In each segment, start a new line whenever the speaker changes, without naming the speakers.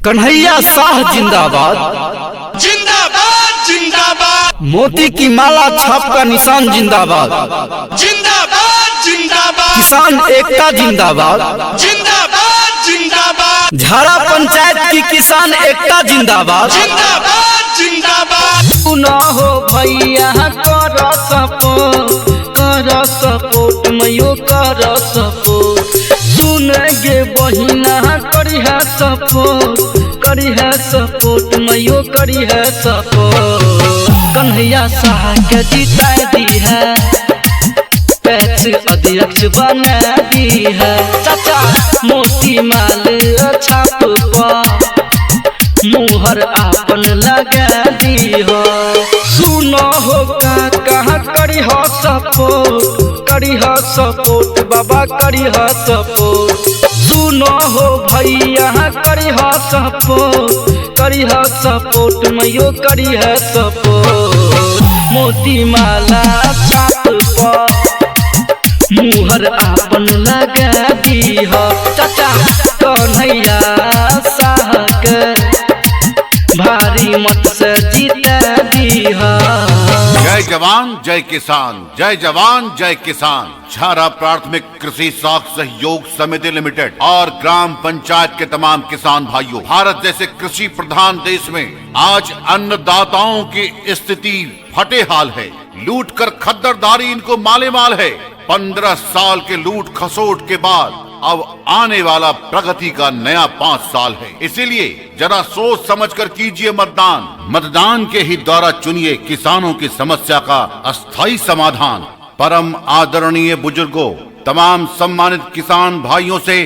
कन्हैया साह जिंदाबाद
जिंदाबाद जिंदाबाद।
मोती की माला छाप का निशान जिंदाबाद
जिंदाबाद जिंदाबाद।
किसान एकता जिंदाबाद
जिंदाबाद जिंदाबाद।
झारा पंचायत की किसान एकता जिंदाबाद
जिंदाबाद जिंदाबाद।
सुना हो भैया कर सपोर्ट मयो कर सपोर्ट सुन गे बहिना करिहा सपोर्ट मयो करिहा सपोर्ट कन्हैया साह के जीता दी है पैक्स अध्यक्ष बना दी है चाचा मोती माल छाप पर मुहर आपन लगा दी हो सुनो हो कहाँ करिहा सपोर्ट बाबा करिहा सपोर्ट सुनो हो भैया करिहा सपोर्ट मयो करिहा सपोर्ट मोती माला छाप पर मुहर आपन लगा दी हो चाचा कन्हैया साह के भारी मत से जीता दी हो।
जय जवान जय किसान, जय जवान जय किसान। झारा प्राथमिक कृषि साख सहयोग समिति लिमिटेड और ग्राम पंचायत के तमाम किसान भाइयों, भारत जैसे कृषि प्रधान देश में आज अन्नदाताओं की स्थिति फटे हाल है। लूट कर खद्दरदारी इनको माले माल है। 15 साल के लूट खसोट के बाद अब आने वाला प्रगति का नया 5 साल है। इसीलिए जरा सोच समझकर कीजिए मतदान। मतदान के ही द्वारा चुनिए किसानों की समस्या का अस्थायी समाधान। परम आदरणीय बुजुर्गों, तमाम सम्मानित किसान भाइयों से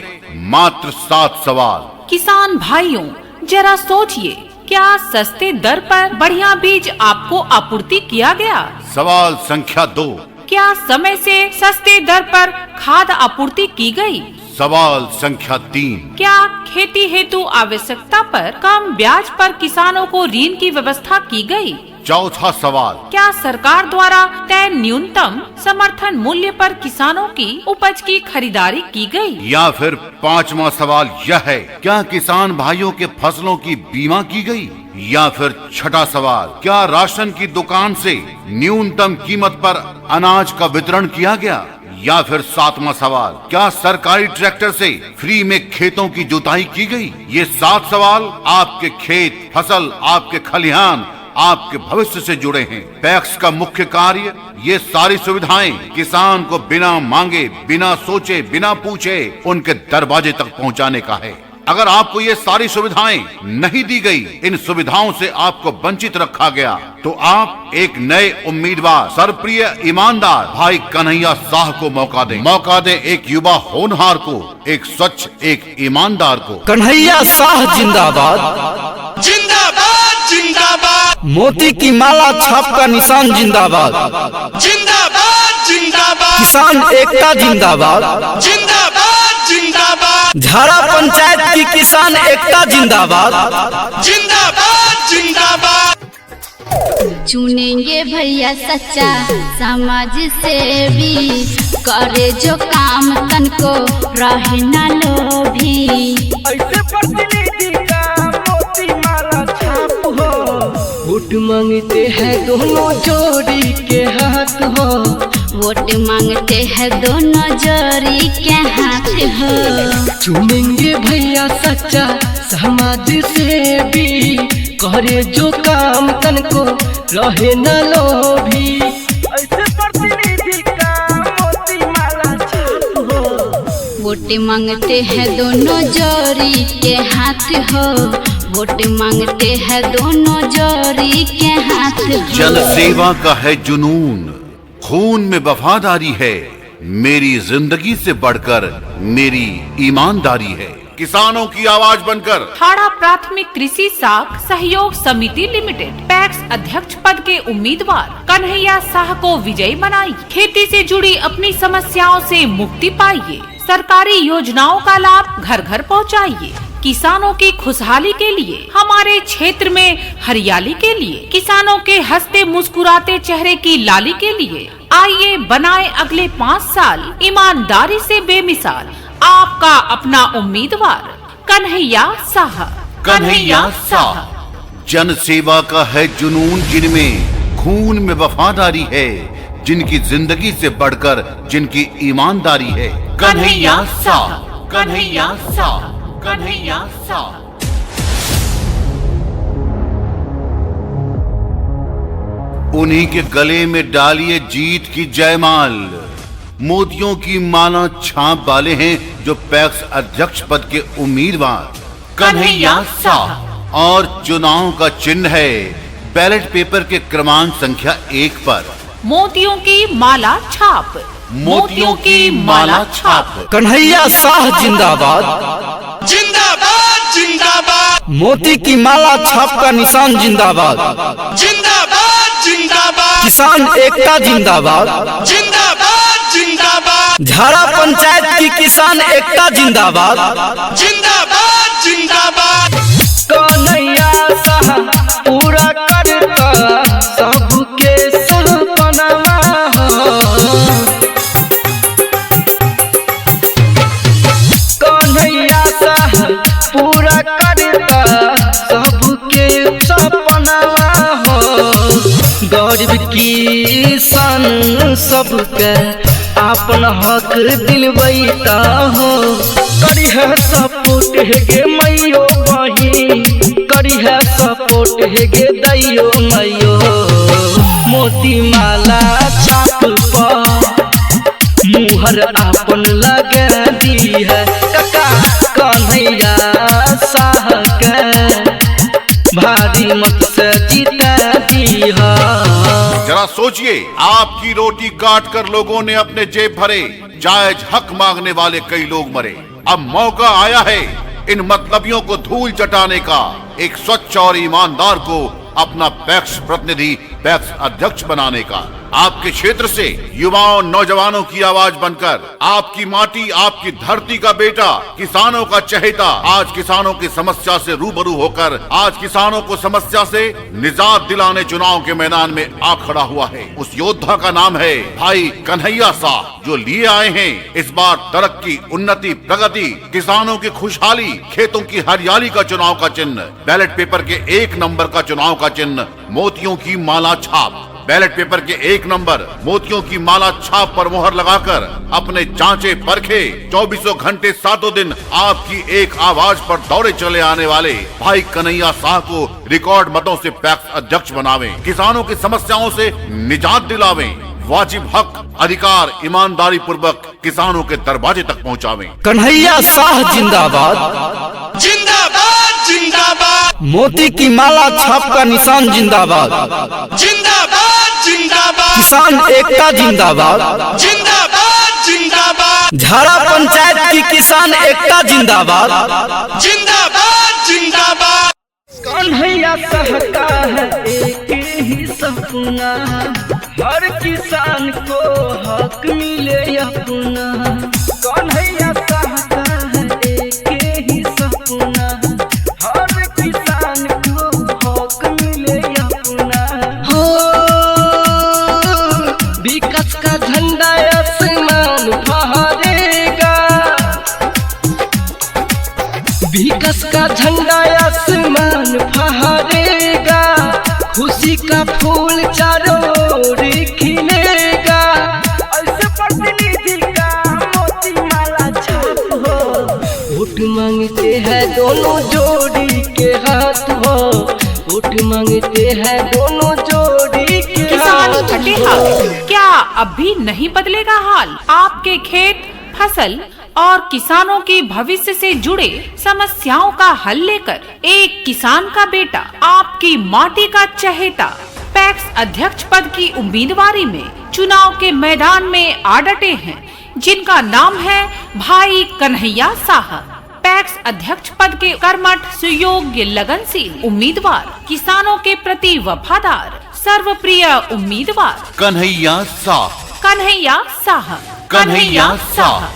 मात्र 7 सवाल।
किसान भाइयों, जरा सोचिए, क्या सस्ते दर पर बढ़िया बीज आपको आपूर्ति किया गया?
सवाल संख्या 2।
क्या समय से सस्ते दर पर खाद आपूर्ति की गई?
सवाल संख्या 3। क्या
खेती हेतु आवश्यकता पर कम ब्याज पर किसानों को ऋण की व्यवस्था की गई?
चौथा सवाल।
क्या सरकार द्वारा तय न्यूनतम समर्थन मूल्य पर किसानों की उपज की खरीदारी की गई?
या फिर 5वां सवाल यह है, क्या किसान भाइयों के फसलों की बीमा की गई? या फिर 6ठा सवाल, क्या राशन की दुकान से न्यूनतम कीमत पर अनाज का वितरण किया गया? या फिर 7वां सवाल, क्या सरकारी ट्रैक्टर से फ्री में खेतों की जुताई की गई? ये 7 सवाल आपके खेत, फसल, आपके खलिहान, आपके भविष्य से जुड़े हैं। पैक्स का मुख्य कार्य ये सारी सुविधाएं किसान को बिना मांगे, बिना सोचे, बिना पूछे उनके दरवाजे तक पहुंचाने का है। अगर आपको ये सारी सुविधाएं नहीं दी गई, इन सुविधाओं से आपको वंचित रखा गया, तो आप एक नए उम्मीदवार, सरप्रिय ईमानदार भाई कन्हैया साह को मौका दें एक युवा होनहार को, एक स्वच्छ, एक ईमानदार को।
कन्हैया साह जिंदाबाद
जिंदाबाद जिंदाबाद।
मोती की माला छाप का निशान जिंदाबाद
जिंदाबाद जिंदाबाद।
किसान एकता जिंदाबाद
जिंदाबाद जिंदाबाद।
झारा पंचायत की किसान एकता जिंदाबाद
जिंदाबाद जिंदाबाद।
चुनेंगे भैया सच्चा समाज सेवी, करे जो काम तन को रहे न लोभी।
ऐसे प्रतिनिधि का मोती माला छाप हो, वोट मांगते हैं दोनों जोड़ी के हाथ हो।
वोट मांगते हैं दोनों जोड़ी के हाथ हो।
चुनेंगे भैया सच्चा समाज सेवी, करे जो काम तन को रहे न लोभी। ऐसे प्रतिनिधि का मोती माला छाप हो।
वोट मांगते हैं दोनों जोड़ी के हाथ हो। वोट मांगते हैं दोनों जोड़ी के हाथ हो।
जन सेवा का है जुनून, खून में वफादारी है, मेरी जिंदगी से बढ़कर मेरी ईमानदारी है। किसानों की आवाज बनकर
झारा प्राथमिक कृषि साख सहयोग समिति लिमिटेड पैक्स अध्यक्ष पद के उम्मीदवार कन्हैया साह को विजयी बनाइए। खेती से जुड़ी अपनी समस्याओं से मुक्ति पाइए। सरकारी योजनाओं का लाभ घर घर पहुंचाइए। किसानों की खुशहाली के लिए, हमारे क्षेत्र में हरियाली के लिए, किसानों के हंसते मुस्कुराते चेहरे की लाली के लिए आइए बनाए अगले 5 साल ईमानदारी से बेमिसाल आपका अपना उम्मीदवार कन्हैया साह। कन्हैया साह।
जन सेवा का है जुनून जिनमें, खून में वफादारी है, जिनकी जिंदगी से बढ़कर जिनकी ईमानदारी है।
कन्हैया साह, कन्हैया साह, कन्हैया साह।
उन्हीं के गले में डालिए जीत की जयमाल। मोतियों की माला छाप वाले हैं जो पैक्स अध्यक्ष पद के उम्मीदवार।
कन्हैया साह।
और चुनाव का चिन्ह है बैलेट पेपर के क्रमांक संख्या 1 पर
मोतियों की माला छाप।
मोतियों की माला छाप।
कन्हैया साह जिंदाबाद,
जिंदाबाद जिंदाबाद
मोती की माला छाप का निशान जिंदाबाद,
जिंदाबाद जिंदाबाद
किसान एकता जिंदाबाद,
जिंदाबाद जिंदाबाद
झारा पंचायत की किसान एकता जिंदाबाद।
जिंदाबाद जिंदाबाद
कन्हैया साह पूरा करता सबके सपनवा हो। कन्हैया साह पूरा करता सबके सपनवा हो। गरीब किसान सबके आपन हक दिलवैता हो। करी है सपोर्ट है गे मैयो बहिन, करी है सपोर्ट है गे दैयो मैयो। मोती माला छाप पर मुहर आपन लगा दी है। काका कन्हैया साह के भारी मत से जीता दी है।
जरा सोचिए, आपकी रोटी काट कर लोगों ने अपने जेब भरे, जायज हक मांगने वाले कई लोग मरे। अब मौका आया है इन मतलबियों को धूल चटाने का। एक स्वच्छ और ईमानदार को अपना पैक्स प्रतिनिधि, पैक्स अध्यक्ष बनाने का। आपके क्षेत्र से युवाओं नौजवानों की आवाज बनकर आपकी माटी, आपकी धरती का बेटा, किसानों का चहेता आज किसानों की समस्या से रूबरू होकर आज किसानों को समस्या से निजात दिलाने चुनाव के मैदान में आ खड़ा हुआ है। उस योद्धा का नाम है भाई कन्हैया साह, जो लिए आए हैं इस बार तरक्की, उन्नति, प्रगति, किसानों की खुशहाली, खेतों की हरियाली का चुनाव का चिन्ह, बैलेट पेपर के 1 नंबर का चुनाव का चिन्ह मोतियों की माला छाप। बैलेट पेपर के 1 नंबर मोतियों की माला छाप पर मुहर लगाकर अपने जांचे परखे 24 घंटे 7 दिन आपकी एक आवाज पर दौड़े चले आने वाले भाई कन्हैया साह को रिकॉर्ड मतों से पैक्स अध्यक्ष बनावें, किसानों की समस्याओं से निजात दिलावें, वाजिब हक, अधिकार ईमानदारी पूर्वक किसानों के दरवाजे तक पहुंचावें।
कन्हैया साह जिंदाबाद,
जिंदाबाद जिंदाबाद
मोती की माला छाप का निशान जिंदाबाद,
जिंदाबाद जिंदाबाद
किसान एकता जिंदाबाद,
जिंदाबाद जिंदाबाद
झारा पंचायत की किसान एकता जिंदाबाद।
जिंदाबाद जिंदाबाद
कन्हैया साह का है एक ही सपना, हर किसान को हक मिले अपना। कन्हैया साह का है एक ही सपना, हर किसान को हक मिले अपना। हो विकास का झंडा आसमान फहरेगा, विकास का झंडा आसमान फहरेगा, खुशी का फूल चारों ओर खिलेगा। ऐसे प्रतिनिधि का मोती माला छाप हो, वोट मांगते हैं दोनों जोड़ी के हाथ हो, वोट मांगते हैं दोनों जोड़ी के
किसान
हाथ
फटे
हो।
हाथ, क्या अब भी नहीं बदलेगा हाल? आपके खेत, फसल और किसानों की भविष्य से जुड़े समस्याओं का हल लेकर एक किसान का बेटा, आपकी माटी का चहेता, पैक्स अध्यक्ष पद की उम्मीदवारी में चुनाव के मैदान में आ डटे हैं, जिनका नाम है भाई कन्हैया साह। पैक्स अध्यक्ष पद के कर्मठ, सुयोग्य, लगनशील उम्मीदवार, किसानों के प्रति वफादार, सर्वप्रिय उम्मीदवार
कन्हैया साह,
कन्हैया साह,
कन्हैया साह,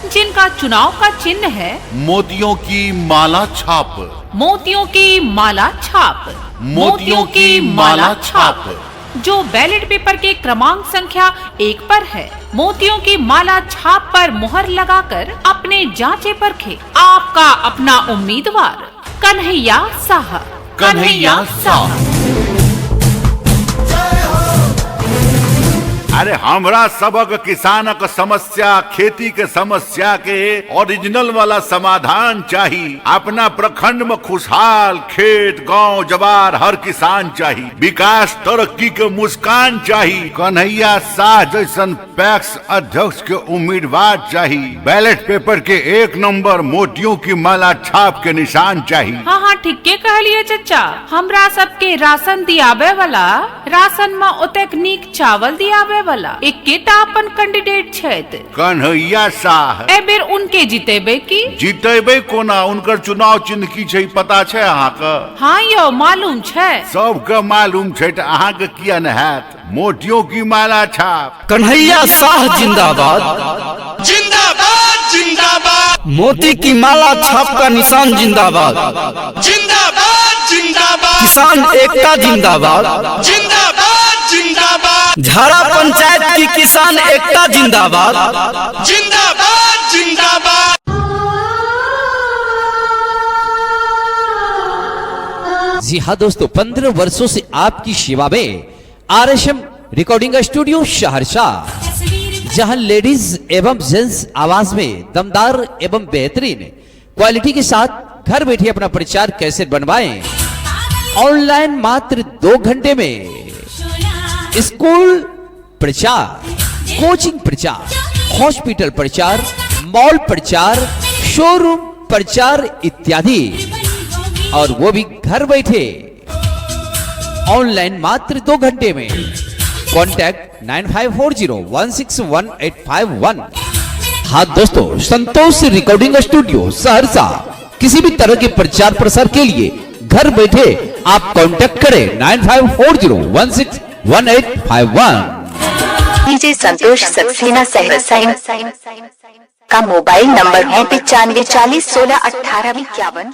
जिनका चुनाव का चिन्ह है
मोतियों की माला छाप।
मोतियों की माला छाप।
मोतियों की माला छाप,
जो बैलेट पेपर के क्रमांक संख्या 1 पर है। मोतियों की माला छाप पर मुहर लगाकर अपने जांचे परखे आपका अपना उम्मीदवार कन्हैया साह।
कन्हैया साह। अरे हमरा सबक किसानक समस्या खेती के समस्या के ओरिजिनल वाला समाधान चाहिए। अपना प्रखंड में खुशहाल खेत गांव जवार हर किसान चाहिए। विकास तरक्की के मुस्कान चाहिए। कन्हैया साह जैसन पैक्स अध्यक्ष के उम्मीदवार चाहिए। बैलेट पेपर के 1 नंबर मोतियों की माला छाप के निशान चाहिए।
हाँ हाँ ठीक के कहलिए चचा। हमरा सबके राशन दियाबे वाला, राशन में ओतेक नीक चावल दियाबे वाला एकेटा अपन कैंडिडेट छथि
कन्हैया साह।
ए बेर उनके जीतेबे की?
जीतेबे कोना, उनकर चुनाव चिन्ह की छै पता छै अहाँ के?
हाँ यो मालूम छै।
सबके मालूम छै त अहाँ के किया न हैत? मोतियों की माला छाप।
कन्हैया साह जिंदाबाद।
जिंदाबाद जिंदाबाद।
मोती की माला छाप का निशान जिंदाबाद।
जिंदाबाद जिंदाबाद।
किसान एकता जिंदाबाद।
जिंदाबाद जिंदाबाद।
झारा पंचायत की किसान एकता जिंदाबाद।
जिंदाबाद जिंदाबाद।
जी हाँ दोस्तों, 15 वर्षों से आपकी सेवा में RSM रिकॉर्डिंग स्टूडियो सहरसा, जहां लेडीज एवं जेंट्स आवाज में दमदार एवं बेहतरीन क्वालिटी के साथ घर बैठे अपना प्रचार कैसे बनवाएं। ऑनलाइन मात्र 2 घंटे में स्कूल प्रचार, कोचिंग प्रचार, हॉस्पिटल प्रचार, मॉल प्रचार, शोरूम प्रचार इत्यादि, और वो भी घर बैठे ऑनलाइन मात्र 2 घंटे में। कॉन्टैक्ट 9540161851। हाँ दोस्तों, संतोष रिकॉर्डिंग स्टूडियो सहरसा। किसी भी तरह के प्रचार प्रसार के लिए घर बैठे आप कांटेक्ट करें 9540161851।
डीजे संतोष सक्सेना सहरसा का मोबाइल नंबर है 9540161851।